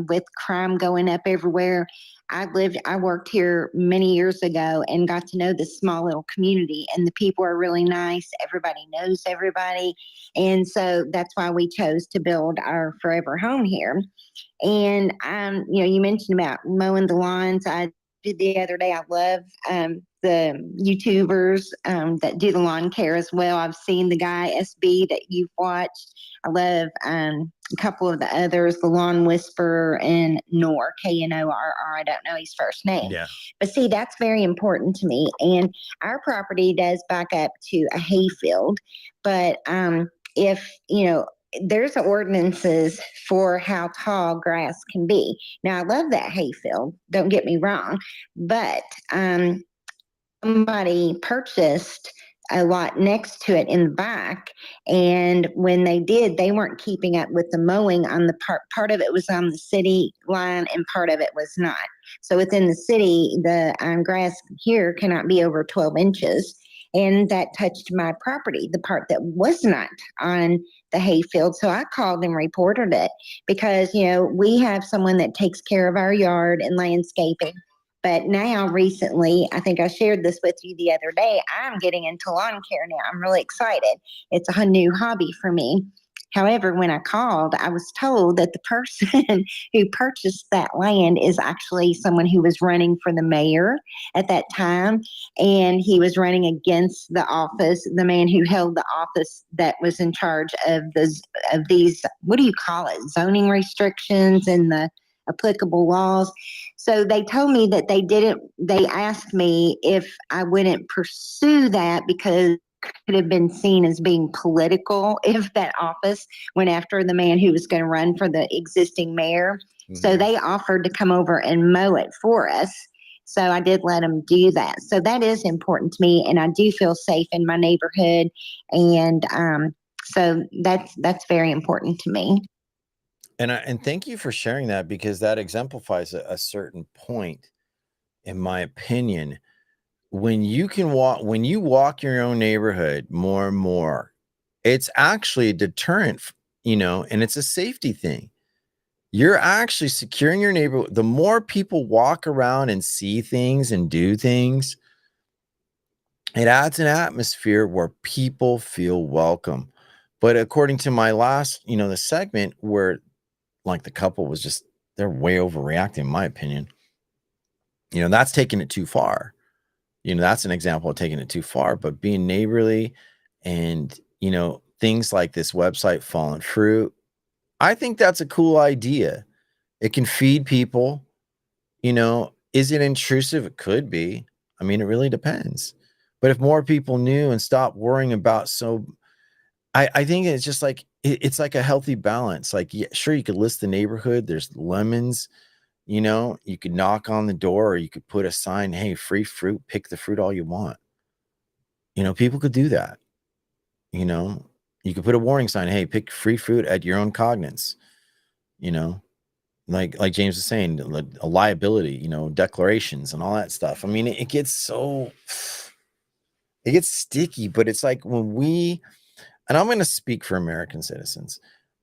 with crime going up everywhere, I worked here many years ago and got to know this small little community, and the people are really nice. Everybody knows everybody. And so that's why we chose to build our forever home here. And, you know, you mentioned about mowing the lawns. I did the other day. I love the YouTubers that do the lawn care as well. I've seen the guy SB that you've watched. I love a couple of the others, the Lawn Whisperer and Knorr, Knorr. I don't know his first name. Yeah. But see, that's very important to me. And our property does back up to a hayfield. But if, you know, there's ordinances for how tall grass can be. Now, I love that hayfield, don't get me wrong, but somebody purchased a lot next to it in the back, and when they did, they weren't keeping up with the mowing on the part of it was on the city line and part of it was not. So within the city, the grass here cannot be over 12 inches. And that touched my property, the part that was not on the hayfield. So I called and reported it because, you know, we have someone that takes care of our yard and landscaping. But now recently, I think I shared this with you the other day, I'm getting into lawn care now. I'm really excited. It's a new hobby for me. However, when I called, I was told that the person who purchased that land is actually someone who was running for the mayor at that time. And he was running against the office, the man who held the office that was in charge of these, what do you call it, zoning restrictions and the applicable laws. So they told me that they asked me if I wouldn't pursue that because could have been seen as being political if that office went after the man who was going to run for the existing mayor. Mm-hmm. So they offered to come over and mow it for us. So I did let them do that. So that is important to me, and I do feel safe in my neighborhood. And so that's very important to me. And thank you for sharing that, because that exemplifies a certain point, in my opinion. When you walk your own neighborhood more and more, it's actually a deterrent, you know, and it's a safety thing. You're actually securing your neighborhood. The more people walk around and see things and do things, it adds an atmosphere where people feel welcome. But according to my last, you know, the segment where like the couple was just, they're way overreacting, in my opinion. You know, that's taking it too far. You know, that's an example of taking it too far, but being neighborly and, you know, things like this website, Fallen Fruit, I think that's a cool idea. It can feed people. You know, is it intrusive? It could be. I mean, it really depends. But if more people knew and stopped worrying about, I think it's just like, it's like a healthy balance. Like, yeah, sure, you could list the neighborhood. There's lemons. You know, you could knock on the door, or you could put a sign, hey, free fruit, pick the fruit all you want. You know, people could do that. You know, you could put a warning sign, hey, pick free fruit at your own cognizance. You know, like James was saying, a liability, you know, declarations and all that stuff. I mean, it gets sticky, but it's like when and I'm going to speak for American citizens.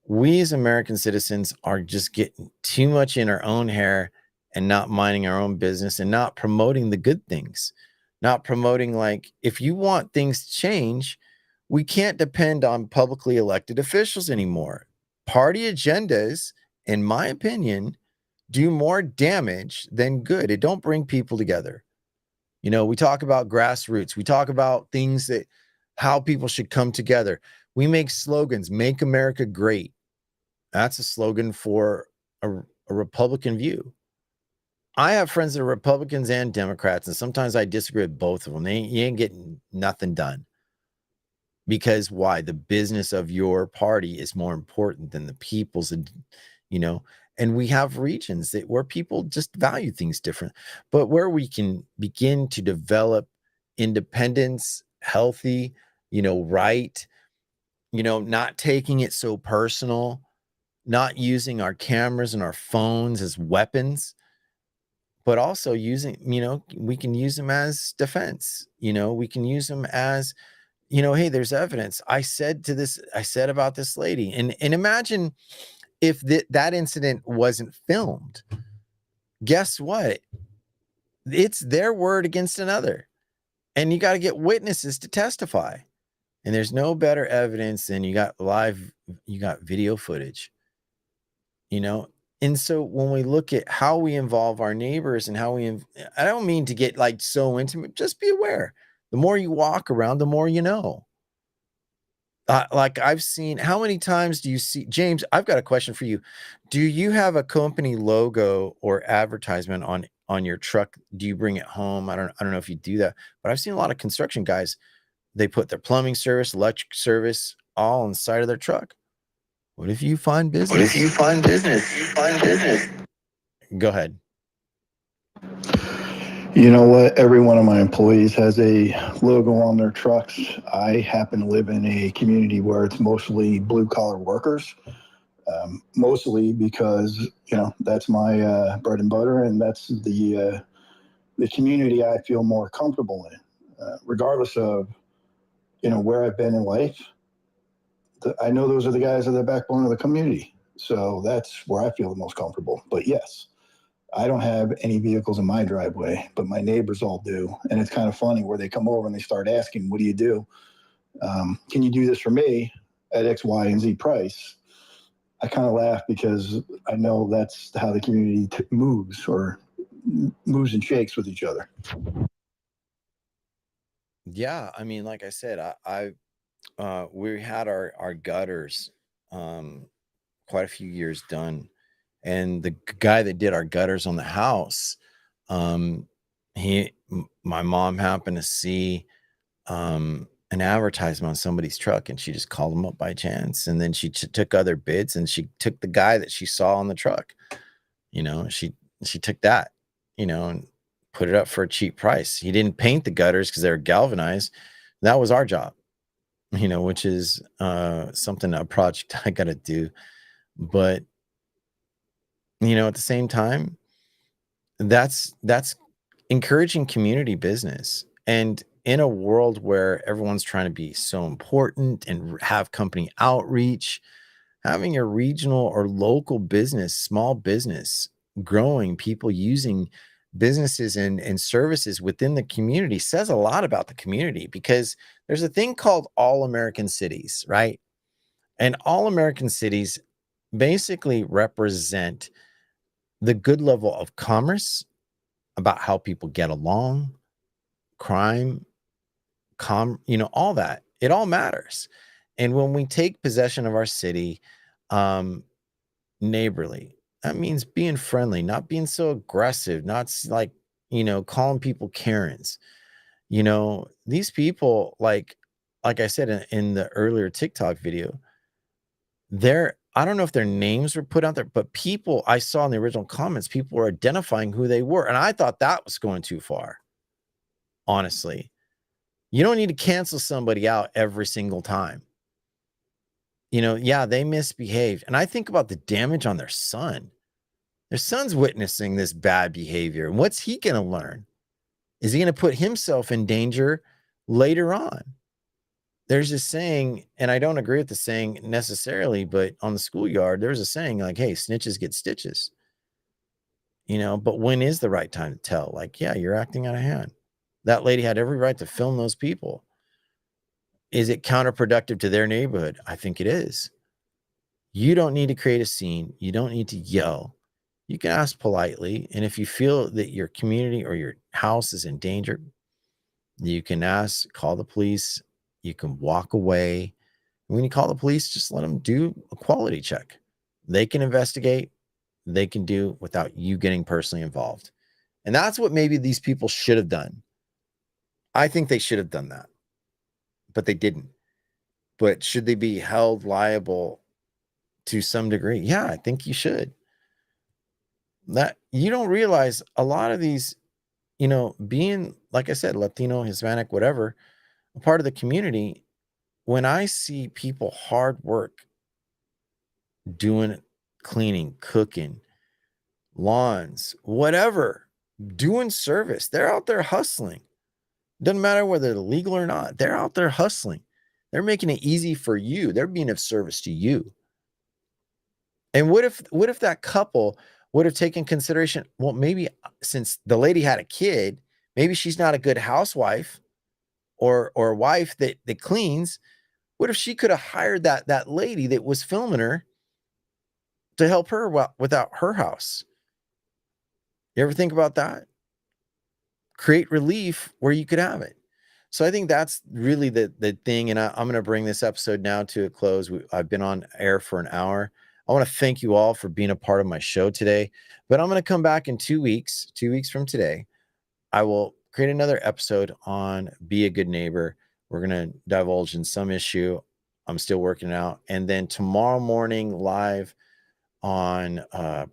we as American citizens are just getting too much in our own hair and not minding our own business and not promoting the good things, not promoting, like, if you want things to change, we can't depend on publicly elected officials anymore. Party agendas, in my opinion, do more damage than good. It don't bring people together. You know, we talk about grassroots. We talk about things that how people should come together. We make slogans, make America great. That's a slogan for a Republican view. I have friends that are Republicans and Democrats, and sometimes I disagree with both of them. You ain't getting nothing done. Because why? The business of your party is more important than the people's, you know. And we have regions that where people just value things different, but where we can begin to develop independence, healthy, you know, right, you know, not taking it so personal, not using our cameras and our phones as weapons, but also using, you know, we can use them as defense. You know, we can use them as, you know, hey, there's evidence. I said about this lady, and imagine if that incident wasn't filmed. Guess what? It's their word against another, and you got to get witnesses to testify. And there's no better evidence than you got video footage, you know. And so when we look at how we involve our neighbors and how I don't mean to get like so intimate, just be aware. The more you walk around, the more you know. Like I've seen, how many times do you see, James, I've got a question for you. Do you have a company logo or advertisement on your truck? Do you bring it home? I don't know if you do that, but I've seen a lot of construction guys, they put their plumbing service, electric service, all inside of their truck. What if you find business? Go ahead. You know what? Every one of my employees has a logo on their trucks. I happen to live in a community where it's mostly blue collar workers, mostly because, you know, that's my bread and butter, and that's the community I feel more comfortable in, regardless of, you know, where I've been in life. I know those are the guys that are the backbone of the community. So that's where I feel the most comfortable. But yes, I don't have any vehicles in my driveway, but my neighbors all do. And it's kind of funny where they come over and they start asking, what do you do? Can you do this for me at X, Y, and Z price? I kind of laugh because I know that's how the community moves and shakes with each other. Yeah, I mean, like I said, we had our gutters quite a few years done, and the guy that did our gutters on the house, my mom happened to see an advertisement on somebody's truck, and she just called him up by chance, and then she took other bids, and she took the guy that she saw on the truck. You know, she took that, you know, and put it up for a cheap price. He didn't paint the gutters because they were galvanized. That was our job, you know, which is a project I got to do. But, you know, at the same time, that's encouraging community business. And in a world where everyone's trying to be so important and have company outreach, having a regional or local business, small business growing, people using businesses and services within the community says a lot about the community, because there's a thing called all American cities, right? And all American cities basically represent the good level of commerce, about how people get along, crime, you know, all that. It all matters. And when we take possession of our city, neighborly, that means being friendly, not being so aggressive, not like, you know, calling people Karens. You know, these people, like I said in the earlier TikTok video, I don't know if their names were put out there, but people I saw in the original comments, people were identifying who they were. And I thought that was going too far. Honestly, you don't need to cancel somebody out every single time. You know, yeah, they misbehaved. And I think about the damage on their son. Their son's witnessing this bad behavior. And what's he going to learn? Is he going to put himself in danger later on? there's this saying, and I don't agree with the saying necessarily, but on the schoolyard, there's a saying like, hey, snitches get stitches. But when is the right time to tell? Like, yeah, you're acting out of hand. That lady had every right to film those people. Is it counterproductive to their neighborhood? I think it is. You don't need to create a scene. You don't need to yell. You can ask politely. And if you feel that your community or your house is in danger, you can ask, call the police. You can walk away. When you call the police, just let them do a quality check. They can investigate. They can do without you getting personally involved. And that's what maybe these people should have done. I think they should have done that, but they didn't. But should they be held liable to some degree? Yeah, I think you should. That you don't realize a lot of these, being, like I said, Latino, Hispanic, whatever, a part of the community, when I see people hard work doing cleaning, cooking, lawns, whatever, doing service, they're out there hustling. Doesn't matter whether they're legal or not. They're out there hustling. They're making it easy for you. They're being of service to you. And what if that couple would have taken consideration? Well, maybe since the lady had a kid, maybe she's not a good housewife or a wife that cleans. What if she could have hired that lady that was filming her to help her without her house? You ever think about that? Create relief where you could have it. So I think that's really the thing. And I'm going to bring this episode now to a close. I've been on air for an hour. I want to thank you all for being a part of my show today, but I'm going to come back in 2 weeks from today. I will create another episode on Be a Good Neighbor. We're going to divulge in some issue. I'm still working it out. And then tomorrow morning live on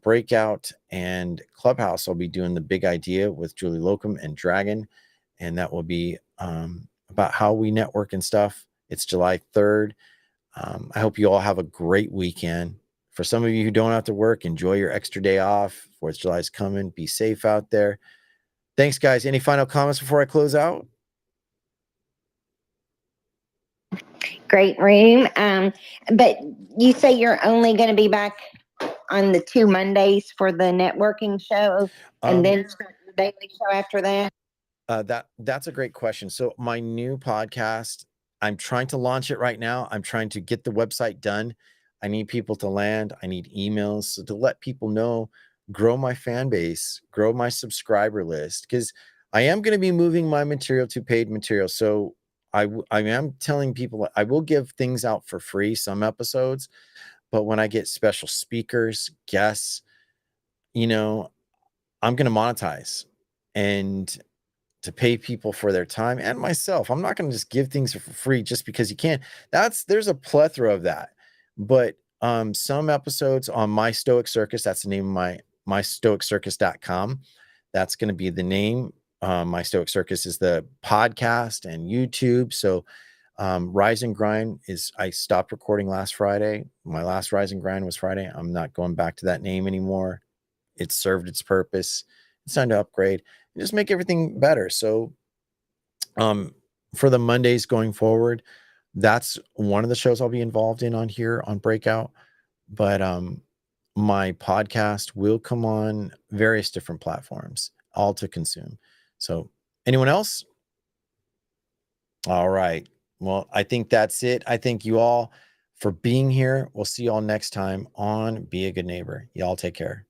Breakout and Clubhouse, I'll be doing The Big Idea with Julie Locum and Dragon. And that will be about how we network and stuff. It's July 3rd. I hope you all have a great weekend. For some of you who don't have to work, enjoy your extra day off. 4th of July is coming. Be safe out there. Thanks, guys. Any final comments before I close out? Great room. But you say you're only going to be back on the 2 Mondays for the networking show, and then start the daily show after that? That's a great question. So my new podcast, I'm trying to launch it right now. I'm trying to get the website done. I need people to land. I need emails. So to let people know, grow my fan base, grow my subscriber list, because I am going to be moving my material to paid material. So I am telling people I will give things out for free, some episodes, but when I get special speakers, guests, I'm going to monetize and to pay people for their time and myself. I'm not going to just give things for free just because you can. There's a plethora of that. But some episodes on My Stoic Circus, that's the name of mystoiccircus.com. That's going to be the name. My Stoic Circus is the podcast and YouTube. So Rise and Grind I stopped recording last Friday. My last Rise and Grind was Friday. I'm not going back to that name anymore. It served its purpose. It's time to upgrade and just make everything better. So for the Mondays going forward, that's one of the shows I'll be involved in on here on Breakout. But my podcast will come on various different platforms, all to consume. So anyone else? All right. Well, I think that's it. I thank you all for being here. We'll see you all next time on Be a Good Neighbor. Y'all take care.